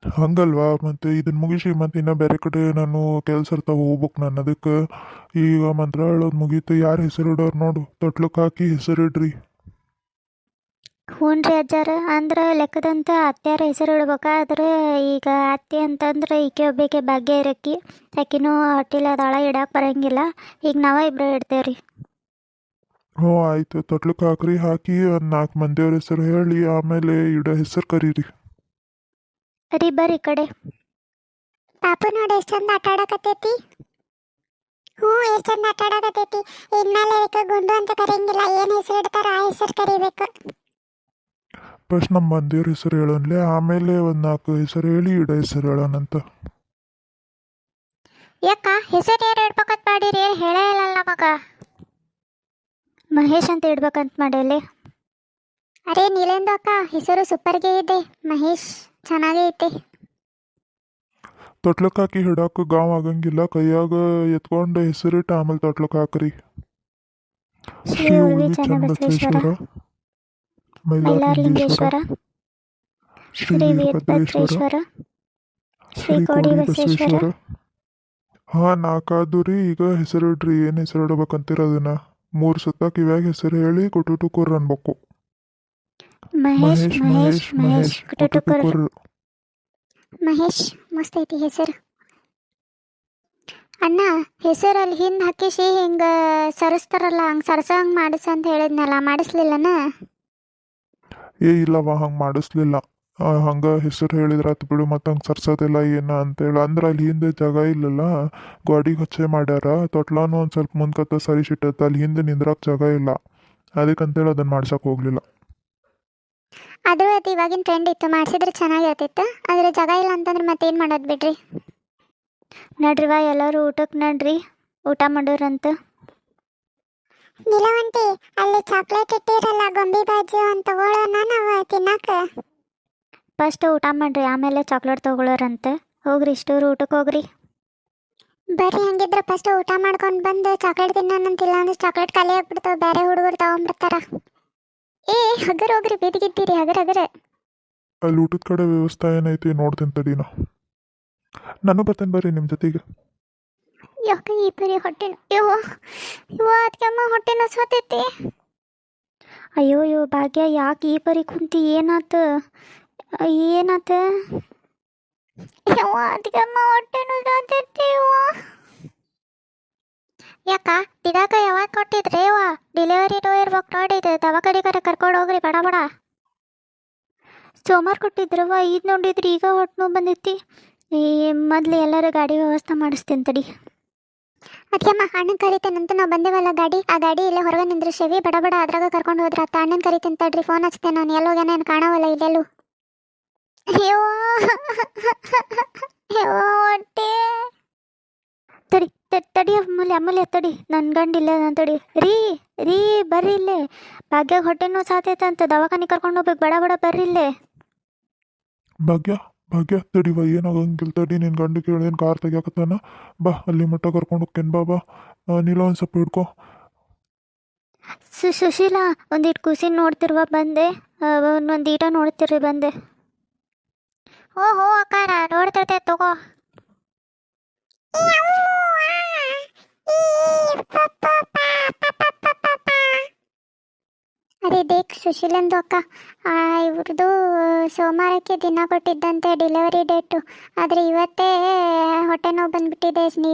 ಹಂಗಲ್ವಾ ಮತ್ತೆ ಇದನ್ನ ಮುಗಿಸಿ ಮತ್ತೆ ಇನ್ನೂ ಬೇರೆ ಕಡೆ ನಾನು ಕೆಲಸ ಇರ್ತಾವ ಹೋಗ್ಬೇಕು ನಾನು ಅದಕ್ಕೆ. ಈಗ ಮಂತ್ರ ಹೇಳೋದು ಮುಗೀತು, ಯಾರು ಹೆಸರು ಇಡೋರು ನೋಡು, ತೊಟ್ಲಕ್ಕೆ ಹಾಕಿ ಹೆಸರಿಡ್ರಿ. ಹ್ಞೂ ರೀ ಅಜ್ಜಾರ, ಅಂದ್ರೆ ಲೆಕ್ಕದಂತೆ ಅತ್ತೆಯರ ಹೆಸರು ಇಡ್ಬೇಕಾದ್ರೆ ಈಗ ಅತ್ತೆ ಅಂತಂದ್ರೆ ಈಕೆ ಒಬ್ಬೇಕೆ ಭಾಗ್ಯ ಇರಕ್ಕಿ, ಆಕಿನೂ ಹೊಟ್ಟಿಲ್ಲ ಅದಾಳ, ಇಡಕ್ಕೆ ಬರಂಗಿಲ್ಲ. ಈಗ ನಾವೇ ಇಬ್ಬರು ಇಡ್ತೇವೆ ರೀ. ಹ್ಞೂ ಆಯ್ತು, ತೊಟ್ಲಕ್ಕೆ ಹಾಕ್ರಿ. ಹಾಕಿ ಒಂದು 4 ಮಂದಿಯವ್ರ ಹೆಸರು ಹೇಳಿ ಆಮೇಲೆ ಇಡೋ ಹೆಸರು ಕರೀರಿ. ರೀ ಬರ್ರಿ ಈ ಕಡೆ. ಪಾಪು ನೋಡಿ ಎಷ್ಟು ಚಂದ ಆಟ ಆಡಕತ್ತೈತಿ. ಹ್ಞೂ ಎಷ್ಟು ಚಂದ ಆಟ ಆಡಕತ್ತೈತಿ. ಇನ್ಮೇಲೆ ಇದಕ್ಕೆ ಗುಂಡು ಅಂತ ಕರೆಯಂಗಿಲ್ಲ, ಏನು ಹೆಸರು ಇಡ್ತಾರ ಆ ಹೆಸರು ಕರಿಬೇಕು. ಫಸ್ಟ್ ನಮ್ಮ ಮಂದಿಯವ್ರ ಹೆಸರು ಹೇಳೋನ್ಲೆ, ಆಮೇಲೆ ಒಂದು 4 ಹೆಸರು ಹೇಳಿ ಇಡೋ ಹೆಸರು ಹೇಳೋಣಂತ. ಯಾಕ ಹೆಸರು ಏನು ಇಡ್ಬೇಕಂತ ಮಾಡಿರಿ, ಹೇಳೇ ಇಲ್ಲಲ್ಲ ಮಗ. ಮಹೇಶ್ ಅಂತ ಇಡ್ಬೇಕಂತ ಮಾಡೇಲಿ. ಅರೇ ನೀಲೆಂದು ಅಕ್ಕ, ಹೆಸರು ಸೂಪರ್ಗೆ ಇದೆ, ಮಹೇಶ್ ಚೆನ್ನಾಗೇ ಐತೆ. ತೊಟ್ಲಕ್ಕೆ ಹಾಕಿ ಹಿಡಕ್ಕೆ ಗಾವ್ ಆಗಂಗಿಲ್ಲ, ಕೈಯಾಗ ಎತ್ಕೊಂಡು ಹೆಸರಿಟ್ಟು ಆಮೇಲೆ ತೊಟ್ಲಕ್ಕೆ ಹಾಕ್ರಿ. ಶ್ರೀ ಉಳ್ವಿ ಚನ್ನಬಸವೇಶ್ವರ, ಮೈಲಾರಲಿಂಗೇಶ್ವರ, ಶ್ರೀ ಶ್ರೀ ವೀರಭದ್ರೇಶ್ವರ, ವೀರಭದ್ರೇಶ್ವರ, ಶ್ರೀ ಕೋಡಿ ಬಸವೇಶ್ವರ. ಹಾಂ 4 ಆದು ರೀ. ಈಗ ಹೆಸರಿಡ್ರಿ, ಏನು ಹೆಸರು ಇಡ್ಬೇಕಂತೀರ ಅದನ್ನ 3 ಸುತ್ತ ಕಿವ್ಯಾಗ ಹೆಸರು ಹೇಳಿ ಕುಟುಟುಕುರ್ ಅನ್ಬೇಕು. ಮಹೇಶ್ ಮಹೇಶ್ ಮಹೇಶ್ ಕುಟುಕುರ್. ಕುಟುಟುಕುರ್. ಮಹೇಶ್ ಮಸ್ತ್ ಐತಿ ಹೆಸರು. ಅಣ್ಣ ಹೆಸರಲ್ಲಿ ಹಿಂದೆ ಹಾಕಿಸಿ ಹಿಂಗೆ ಸರಿಸ್ತಾರಲ್ಲ, ಹಂಗೆ ಸರಸಂಗೆ ಮಾಡಿಸ ಅಂತ ಹೇಳಿದ್ನಲ್ಲ, ಮಾಡಿಸ್ಲಿಲ್ಲನ? ಏ ಇಲ್ಲವ, ಹಂಗೆ ಮಾಡಿಸ್ಲಿಲ್ಲ. ಹಂಗೆ ಹೆಸರು ಹೇಳಿದ್ರೆ ಆತು ಬಿಡು, ಮತ್ತೆ ಹಂಗೆ ಸರ್ಸೋದಿಲ್ಲ ಏನು ಅಂತೇಳಿ. ಅಂದ್ರೆ ಅಲ್ಲಿ ಹಿಂದೆ ಜಾಗ ಇಲ್ಲಲ್ಲ, ಗಾಡಿಗೆ ಹಚ್ಚೆ ಮಾಡ್ಯಾರ. ತೊಟ್ಲಾನು ಒಂದು ಸ್ವಲ್ಪ ಮುಂದ್ಕತ್ತ ಸರಿಸಿಟ್ಟತ್ತ, ಅಲ್ಲಿ ಹಿಂದೆ ನಿಂದ್ರಕ್ಕೆ ಜಾಗ ಇಲ್ಲ, ಅದಕ್ಕಂತೇಳಿ ಅದನ್ನು ಮಾಡ್ಸಕ್ಕೆ ಹೋಗಲಿಲ್ಲ. ಅದು ಅದು ಇವಾಗಿನ ಟ್ರೆಂಡ್ ಇತ್ತು, ಮಾಡಿಸಿದ್ರೆ ಚೆನ್ನಾಗಿರ್ತಿತ್ತು. ಆದರೆ ಜಾಗ ಇಲ್ಲ ಅಂತಂದ್ರೆ ಮತ್ತೇನು ಮಾಡೋದು ಬಿಡ್ರಿ. ನಡ್ರಿವಾ ಎಲ್ಲರೂ ಊಟಕ್ಕೆ ನಡ್ರಿ, ಊಟ ಮಾಡೋರಂತ. ನಿಲವಂಟಿ ಅಲ್ಲಿ ಚಾಕ್ಲೇಟ್ ಇಟ್ಟಿರಲ್ಲ, ಗೊಂಬಿ ಬಾಜು ಅಂತ ತಗೊಳ್ಳೋಣ ನಾವು ತಿನ್ನಕ್ಕೆ. ಫಸ್ಟ್ ಊಟ ಮಾಡ್ರಿ, ಆಮೇಲೆ ಚಾಕ್ಲೇಟ್ ತೊಗೊಳೋರಂತೆ. ಹೋಗ್ರಿ ಇಷ್ಟೂರು ಊಟಕ್ಕೆ ಹೋಗ್ರಿ. ಬರ್ರಿ ಹಂಗಿದ್ರೆ ಫಸ್ಟ್ ಊಟ ಮಾಡ್ಕೊಂಡು ಬಂದು ಚಾಕ್ಲೇಟ್ ತಿನ್ನೋಣಂತಿಲ್ಲ ಅಂದ್ರೆ ಚಾಕ್ಲೇಟ್ ಖಾಲಿ ಆಗ್ಬಿಡ್ತಾವೆ, ಬೇರೆ ಹುಡುಗರು ತಗೊಂಡ್ಬಿಡ್ತಾರ. ಏ ಹಗರ್ ಹೋಗ್ರಿ, ಬೀದಿಗಿದ್ದೀರಿ, ಹಗರ್ ಹಗರ್. ಅಲ್ಲಿ ಊಟದ ಕಡೆ ವ್ಯವಸ್ಥೆ ಏನೈತಿ ನೋಡ್ತೀನಿ ತಡೀನ. ನಾನು ಬರ್ತೇನೆ ಬರ್ರಿ ನಿಮ್ಮ ಜೊತೆಗೆ. ಯಾಕೆ ಈ ಪರಿ ಹೊಟ್ಟೆನ ಅದಕ್ಕೆಮ್ಮ ಹೊಟ್ಟೆ ನಸತೈತಿ. ಅಯ್ಯೋ ಅಯ್ಯೋ ಭಾಗ್ಯ, ಯಾಕೆ ಈ ಪರಿ ಕುಂತಿ, ಏನಾತ ಏನಾತ? ಅದಕ್ಕೆಮ್ಮ ಹೊಟ್ಟೆ ನಸತೈತಿ. ಯಾಕ ಇದಾಗ ಯಾವಾಗ ಕೊಟ್ಟಿದ್ರಿ ಡೆಲಿವರಿನೂ ಇರ್ಬೇಕು ನೋಡಿ, ದವಾಖಾನೆ ಕಡೆ ಕರ್ಕೊಂಡು ಹೋಗ್ರಿ ಬಡ ಬಡ. ಸೋಮವಾರ ಕೊಟ್ಟಿದ್ರವ, ಇದು ನೋಡಿದ್ರಿ ಈಗ ಹೊಟ್ಟೆ ನೋವು ಬಂದೈತಿ. ಈ ಮೊದಲು ಎಲ್ಲರೂ ಗಾಡಿ ವ್ಯವಸ್ಥೆ ಮಾಡಿಸ್ತೀನಿ ತಡಿ. ಅದಕ್ಕೆಮ್ಮ ಅಣ್ಣನ ಕರಿತೇನಂತ ನಾವು ಬಂದೇವಲ್ಲ ಗಾಡಿ, ಆ ಗಾಡಿ ಇಲ್ಲೇ ಹೊರಗೆ ನಿಂದ್ರಿಸೇವಿ, ಬಡ ಬಡ ಅದ್ರಾಗ ಕರ್ಕೊಂಡು ಹೋದ್ರ ಅತ್ತ. ಅಣ್ಣನ ಕರಿತೇನೆ ತಡ್ರಿ, ಫೋನ್ ಹಚ್ತೇನೆ ನಾನು, ಎಲ್ಲೋಗ್ಯಾನ ಏನು ಕಾಣವಲ್ಲ ಇಲ್ಲೆಲ್ಲೂ. ಅಯ್ಯೋ ಹೊಟ್ಟೆ ತಡಿ ತಡಿ, ಅಮ್ಮಲೆ ತಡಿ, ನನ್ನ ಗಂಡಿಲ್ಲ ನಾನು ತಡಿ. ರೀ ರೀ ಬರ್ರಿ ಇಲ್ಲೇ, ಭಾಗ್ಯ ಹೊಟ್ಟೆನೂ ಸಾತೈತಂತ, ದವಾಖಾನೆ ಕರ್ಕೊಂಡು ಹೋಗ್ಬೇಕು, ಬಡ ಬಡ ಬರ್ರಿ ಇಲ್ಲೇ. ಭಾಗ್ಯ ಭಾಗ್ಯ ತಡಿವ, ಏನಾಗಂಗಿಲ್ಲ ತಡಿ. ನಿನ್ನ ಗಂಡು ಕೇಳೇನು ಕಾರ್ ತೆಗಿಯಾಕತ್ತಾನ, ಬಾ ಅಲ್ಲಿ ಮಟ್ಟ ಕರ್ಕೊಂಡು ಹೋಗ್ತೇನೆ. ಬಾ ನೀಲ ಒಂದು ಸ್ವಲ್ಪ ಹಿಡ್ಕೊ. ಸುಶೀಲಾ, ಒಂದಿಟ್ಟು ಕೂಸಿನ ನೋಡ್ತಿರುವ ಬಂದೆ, ಒಂದು ಈಟ ನೋಡ್ತಿರ್ರಿ ಬಂದೆ. ಹೋ ಅಕ್ಕಾರ, ನೋಡ್ತಿರ್ತೇವೆ ತಗೋ. ಅದೇ ದೇಕ್ ಸುಶೀಲಂದು ಅಕ್ಕ, ಇವ್ರದ್ದು ಸೋಮವಾರಕ್ಕೆ ದಿನ ಕೊಟ್ಟಿದ್ದಂತೆ ಡೆಲಿವರಿ ಡೇಟು, ಆದರೆ ಇವತ್ತೇ ಹೊಟ್ಟೆ ನೋವು ಬಂದ್ಬಿಟ್ಟಿದೆ.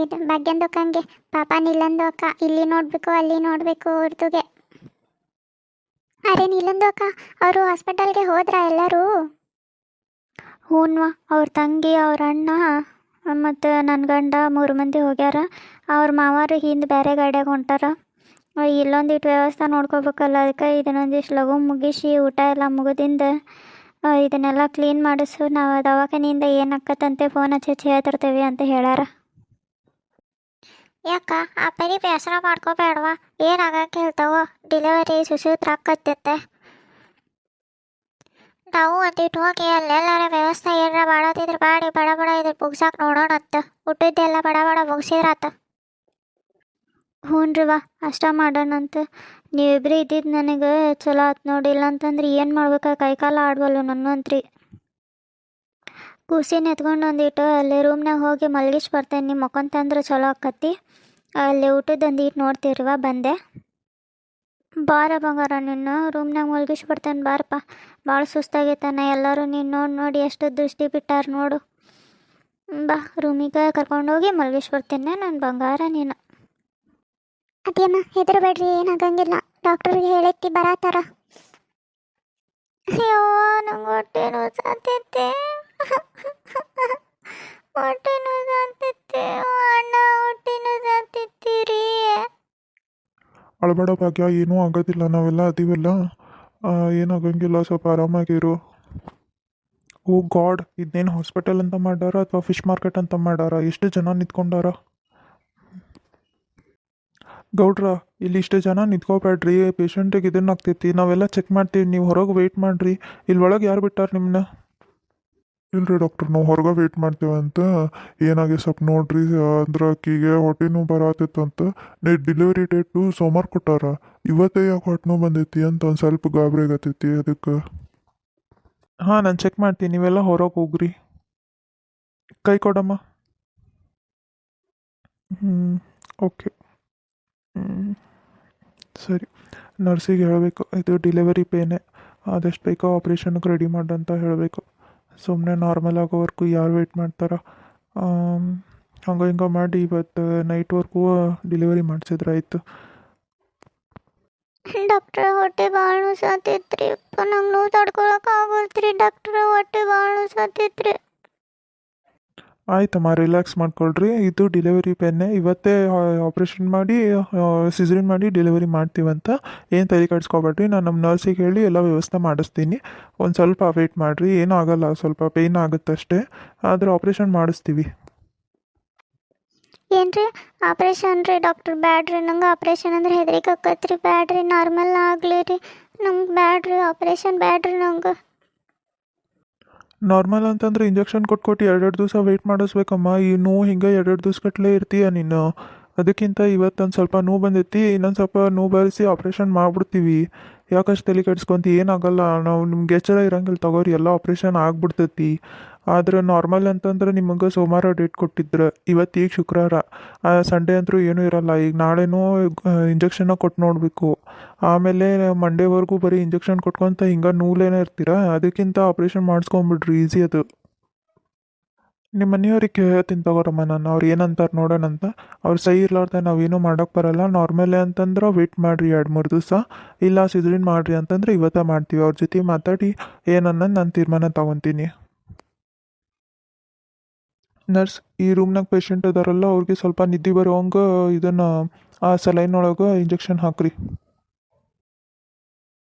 ಭಾಗ್ಯಂದು ಅಕ್ಕಂಗೆ, ಪಾಪ ನೀಲಂದು ಅಕ್ಕ ಇಲ್ಲಿ ನೋಡಬೇಕು ಅಲ್ಲಿ ನೋಡಬೇಕು ಅವ್ರದುಗೆ. ಅರೆ ನೀಲಂದು ಅಕ್ಕ, ಅವರು ಹಾಸ್ಪಿಟಲ್ಗೆ ಹೋದ್ರಾ ಎಲ್ಲರೂ? ಹ್ಞೂನ್ವಾ, ಅವ್ರ ತಂಗಿ, ಅವ್ರ ಅಣ್ಣ ಮತ್ತು ನನ್ನ ಗಂಡ 3 ಮಂದಿ ಹೋಗ್ಯಾರ. ಅವ್ರ ಮಾವಾರು ಹಿಂದೆ ಬೇರೆ ಗಾಡಿಯಾಗ ಹೊಂಟಾರ. ಇಲ್ಲೊಂದಿಟ್ಟು ವ್ಯವಸ್ಥೆ ನೋಡ್ಕೋಬೇಕಲ್ಲ, ಅದಕ್ಕೆ ಇದನ್ನೊಂದಿಷ್ಟು ಲಘು ಮುಗಿಸಿ ಊಟ ಎಲ್ಲ ಮುಗಿದಿಂದ ಇದನ್ನೆಲ್ಲ ಕ್ಲೀನ್ ಮಾಡಿಸು, ನಾವು ದವಾಖಾನೆಯಿಂದ ಏನಾಕತ್ತಂತೆ ಫೋನ್ ಹಚ್ಚಿ ಹೇಳ್ತಿರ್ತೇವೆ ಅಂತ ಹೇಳ್ಯಾರ. ಯಾಕ ಆ ಪರಿ ಬೇಸರ ಮಾಡ್ಕೋಬೇಡವಾ, ಏನಾಗಕ್ಕೆ ಹೇಳ್ತಾವ, ಡೆಲಿವರಿ ಸುಸೂತ್ರ ಆಕತ್ತೈತೆ. ನಾವು ಒಂದಿಟ್ಟು ಹೋಗಿ ಅಲ್ಲೆಲ್ಲಾರ ವ್ಯವಸ್ಥೆ ಏನಾರ ಮಾಡೋದಿದ್ರೆ ಮಾಡಿ ಬಡ ಬಡ ಇದ್ರ ಮುಗ್ಸಾಕ್ ನೋಡೋಣಂತ. ಊಟದ್ದೆಲ್ಲ ಬಡ ಬಡ ಮುಗಿಸಿದ್ರಾತ. ಹ್ಞೂನ್ರಿವ, ಅಷ್ಟ ಮಾಡೋಣಂತ. ನೀವಿಬ್ಬರು ಇದ್ದಿದ್ದು ನನಗೆ ಚಲೋ ಆತು ನೋಡಿ, ಇಲ್ಲ ಅಂತಂದ್ರೆ ಏನು ಮಾಡ್ಬೇಕು, ಕೈಕಾಲ ಆಡ್ವಲ್ಲು ನನ್ನಂತ್ರಿ. ಕೂಸಿನ ಎತ್ಕೊಂಡು ಒಂದಿಟ್ಟು ಅಲ್ಲಿ ರೂಮ್ನಾಗ ಹೋಗಿ ಮಲ್ಗಿಸಿ ಬರ್ತೇನೆ. ನಿಮ್ಮ ಮಕ್ಕೊಂತಂದ್ರೆ ಚಲೋ ಆಕತಿ. ಅಲ್ಲಿ ಊಟದ ಒಂದಿಟ್ಟು ನೋಡ್ತೀರಿವ ಬಂದೆ. ಬಾರ ಬಂಗಾರ, ನಿನ್ನ ರೂಮ್ನಾಗ ಮಲ್ಗಿಸಿ ಬರ್ತೇನೆ ಬಾರಪ್ಪ. ಭಾಳ ಸುಸ್ತಾಗೈತಾನೆ. ಎಲ್ಲರೂ ನೀನು ನೋಡಿ ಎಷ್ಟು ದೃಷ್ಟಿ ಬಿಟ್ಟಾರ ನೋಡು. ಬಾ ರೂಮಿಗೆ ಕರ್ಕೊಂಡೋಗಿ ಮಲ್ಗಿಸಿ ಬರ್ತೇನೆ ನನ್ನ ಬಂಗಾರ ನೀನು. ಅದೇಮ್ಮ ಹೆದರಬೇಡ್ರಿ, ಏನಾಗಂಗಿಲ್ಲ. ಡಾಕ್ಟ್ರಿಗೆ ಹೇಳೈತಿ ಬರತ್ತಾರ. ಅಯ್ಯೋ ನಂಗೆ ಹೊಟ್ಟೆ ನೋಸಾತೈತೆ. ಹೊಟ್ಟೆ ನೋಸಾತೈತೆ ಅಣ್ಣ, ಹೊಟ್ಟೆ ನೋಸಾತೈತಿ. ಅಳಬೇಡ ಭಾಗ್ಯ, ಏನೂ ಆಗೋದಿಲ್ಲ, ನಾವೆಲ್ಲ ಅದೀವಲ್ಲ, ಏನಾಗಂಗಿಲ್ಲ, ಸ್ವಲ್ಪ ಆರಾಮಾಗಿರು. ಓ ಗಾಡ್, ಇದನ್ನೇನು ಹಾಸ್ಪಿಟಲ್ ಅಂತ ಮಾಡ್ಯಾರ ಅಥವಾ ಫಿಶ್ ಮಾರ್ಕೆಟ್ ಅಂತ ಮಾಡ್ಯಾರ? ಎಷ್ಟು ಜನ ನಿಂತ್ಕೊಂಡಾರ? ಗೌಡ್ರ, ಇಲ್ಲಿ ಇಷ್ಟು ಜನ ನಿಂತ್ಕೋಬೇಡ್ರಿ, ಪೇಷಂಟಿಗೆ ಇದನ್ನ ಆಗ್ತೈತಿ, ನಾವೆಲ್ಲ ಚೆಕ್ ಮಾಡ್ತೀವಿ, ನೀವು ಹೊರಗೆ ವೆಯ್ಟ್ ಮಾಡಿರಿ. ಇಲ್ಲಿ ಒಳಗೆ ಯಾರು ಬಿಟ್ಟಾರ ನಿಮ್ಮನ್ನ? ಇಲ್ರಿ ಡಾಕ್ಟರ್, ನಾವು ಹೊರಗೆ ವೆಯ್ಟ್ ಮಾಡ್ತೇವಂತ. ಏನಾಗಿ ಸ್ವಲ್ಪ ನೋಡ್ರಿ, ಅಂದ್ರೆ ಆಕಿಗೆ ಹೊಟ್ಟೆ ನೋವು ಬರತ್ತಿತ್ತಂತ. ಡೆಲಿವರಿ ಡೇಟು ಸೋಮವಾರ ಕೊಟ್ಟಾರ. ಇವತ್ತೇ ಯಾಕೆ ಹೊಟ್ಟೆ ನೋವು ಬಂದೈತಿ ಅಂತ ಒಂದು ಸ್ವಲ್ಪ ಗಾಬರಿ ಆಗತ್ತೈತಿ, ಅದಕ್ಕೆ. ಹಾಂ, ನಾನು ಚೆಕ್ ಮಾಡ್ತೀನಿ, ನೀವೆಲ್ಲ ಹೊರಗೆ ಹೋಗ್ರಿ. ಕೈ ಕೊಡಮ್ಮ. ಓಕೆ. ಸರಿ, ನರ್ಸಿಗೆ ಹೇಳಬೇಕು, ಇದು ಡೆಲಿವರಿ ಪೇನೆ, ಆದಷ್ಟು ಬೇಗ ಆಪ್ರೇಷನ್ಗೆ ರೆಡಿ ಮಾಡಂತ ಹೇಳಬೇಕು. ಸುಮ್ಮನೆ ನಾರ್ಮಲ್ ಆಗೋವರೆಗೂ ಯಾರು ವೆಯ್ಟ್ ಮಾಡ್ತಾರೆ? ಹಂಗೆ ಹಿಂಗೆ ಮಾಡಿ ಇವತ್ತು ನೈಟ್ವರೆಗೂ ಡೆಲಿವರಿ ಮಾಡಿಸಿದ್ರೆ ಆಯಿತು. ಡಾಕ್ಟ್ರ, ಹೊಟ್ಟೆ ಭಾಳ ನೋಸಾತೈತ್ರಿ. ನಂಗೆ ನೋವು ತಡ್ಕೊಳಕ್ಕೆ ಆಗಲ್ತ್ರಿ ಡಾಕ್ಟ್ರ, ಹೊಟ್ಟೆ ಭಾಳ ನೋಸಾತೈತ್ರಿ. ಆಯ್ತಮ್ಮ, ರಿಲ್ಯಾಕ್ಸ್ ಮಾಡ್ಕೊಳ್ರಿ. ಇದು ಡೆಲಿವರಿ ಪೆನ್ನೆ, ಇವತ್ತೇ ಆಪ್ರೇಷನ್ ಮಾಡಿ ಸಿಸರಿನ್ ಮಾಡಿ ಡೆಲಿವರಿ ಮಾಡ್ತೀವಂತ. ಏನು ತಲೆ ಕೆಡಿಸ್ಕೊಬೇಡ್ರಿ, ನಾನು ನಮ್ಮ ನರ್ಸಿಗೆ ಹೇಳಿ ಎಲ್ಲ ವ್ಯವಸ್ಥೆ ಮಾಡಿಸ್ತೀನಿ. ಒಂದು ಸ್ವಲ್ಪ ವೆಯ್ಟ್ ಮಾಡಿರಿ, ಏನೂ ಆಗಲ್ಲ, ಸ್ವಲ್ಪ ಪೇಯ್ನ್ ಆಗುತ್ತಷ್ಟೇ, ಆದರೆ ಆಪ್ರೇಷನ್ ಮಾಡಿಸ್ತೀವಿ. ಏನ್ರಿ ಆಪ್ರೇಷನ್ ರೀ ಡಾಕ್ಟ್ರ್? ಬ್ಯಾಡ್ರಿ, ನಂಗೆ ಆಪ್ರೇಷನ್ ಅಂದ್ರೆ ಹೆದರಿಕೆ ಆಕತ್ರಿ. ಬ್ಯಾಡ್ರಿ, ನಾರ್ಮಲ್ ಆಗಲಿ ರೀ. ನಂಗೆ ಬ್ಯಾಡ್ರಿ, ಆಪ್ರೇಷನ್ ಬ್ಯಾಡ್ರಿ ನಂಗೆ. ನಾರ್ಮಲ್ ಅಂತಂದ್ರೆ ಇಂಜೆಕ್ಷನ್ ಕೊಟ್ಟು ಎರಡೆರಡು ದಿವಸ ವೆಯ್ಟ್ ಮಾಡಿಸ್ಬೇಕಮ್ಮ. ಈ ನೋವು ಹಿಂಗೆ ಎರಡೆರಡು ದಿವ್ಸಗಟ್ಟಲೆ ಇರ್ತೀಯ ನೀನು. ಅದಕ್ಕಿಂತ ಇವತ್ತೊಂದು ಸ್ವಲ್ಪ ನೋವು ಬಂದೈತಿ, ಇನ್ನೊಂದು ಸ್ವಲ್ಪ ನೋವು ಬರೆಸಿ ಆಪ್ರೇಷನ್ ಮಾಡಿಬಿಡ್ತೀವಿ. ಯಾಕಷ್ಟು ತಲೆ ಕೆಡಿಸ್ಕೊಂತಿ? ಏನಾಗಲ್ಲ, ನಾವು ನಿಮ್ಗೆ ಎಚ್ಚರ ಇರಂಗಿಲ್ಲ ತಗೋರಿ, ಎಲ್ಲ ಆಪ್ರೇಷನ್ ಆಗ್ಬಿಡ್ತೈತಿ. ಆದ್ರೆ ನಾರ್ಮಲ್ ಅಂತಂದ್ರೆ ನಿಮಗೆ ಸೋಮವಾರ ಡೇಟ್ ಕೊಟ್ಟಿದ್ರು, ಇವತ್ತು ಈಗ ಶುಕ್ರವಾರ, ಸಂಡೇ ಅಂತೂ ಏನೂ ಇರಲ್ಲ. ಈಗ ನಾಳೆನೂ ಇಂಜೆಕ್ಷನ್ನ ಕೊಟ್ಟು ನೋಡಬೇಕು. ಆಮೇಲೆ ಮಂಡೇವರೆಗೂ ಬರೀ ಇಂಜೆಕ್ಷನ್ ಕೊಟ್ಕೊತ ಹಿಂಗೆ ನೂಲೇನೇ ಇರ್ತೀರಾ. ಅದಕ್ಕಿಂತ ಆಪ್ರೇಷನ್ ಮಾಡಿಸ್ಕೊಂಬಿಡ್ರಿ, ಈಸಿ ಅದು. ನಿಮ್ಮ ಮನೆಯವ್ರಿಗೆ ಹೇಳ್ತೀನಿ ತಗೋರಮ್ಮ ನಾನು, ಅವ್ರು ಏನಂತಾರೆ ನೋಡೋಣಂತ. ಅವ್ರು ಸಹಿ ಇರ್ಲಾರ್ದೆ ನಾವೇನೂ ಮಾಡೋಕ್ಕೆ ಬರಲ್ಲ. ನಾರ್ಮಲೇ ಅಂತಂದ್ರೆ ವೆಯ್ಟ್ ಮಾಡಿರಿ 2-3 ದಿವಸ, ಇಲ್ಲ ಸಿಸರಿನ್ ಮಾಡಿರಿ ಅಂತಂದ್ರೆ ಇವತ್ತೇ ಮಾಡ್ತೀವಿ. ಅವ್ರ ಜೊತೆ ಮಾತಾಡಿ ಏನನ್ನೋದು ನಾನು ತೀರ್ಮಾನ ತಗೊತೀನಿ. ನರ್ಸ್, ಈ ರೂಮ್ನಾಗ ಪೇಷಂಟ್ ಅದಾರಲ್ಲ, ಅವ್ರಿಗೆ ಸ್ವಲ್ಪ ನಿದ್ದೆ ಬರೋಂಗೆ ಇದನ್ನು ಆ ಸಲೈನ್ ಒಳಗೆ ಇಂಜೆಕ್ಷನ್ ಹಾಕ್ರಿ.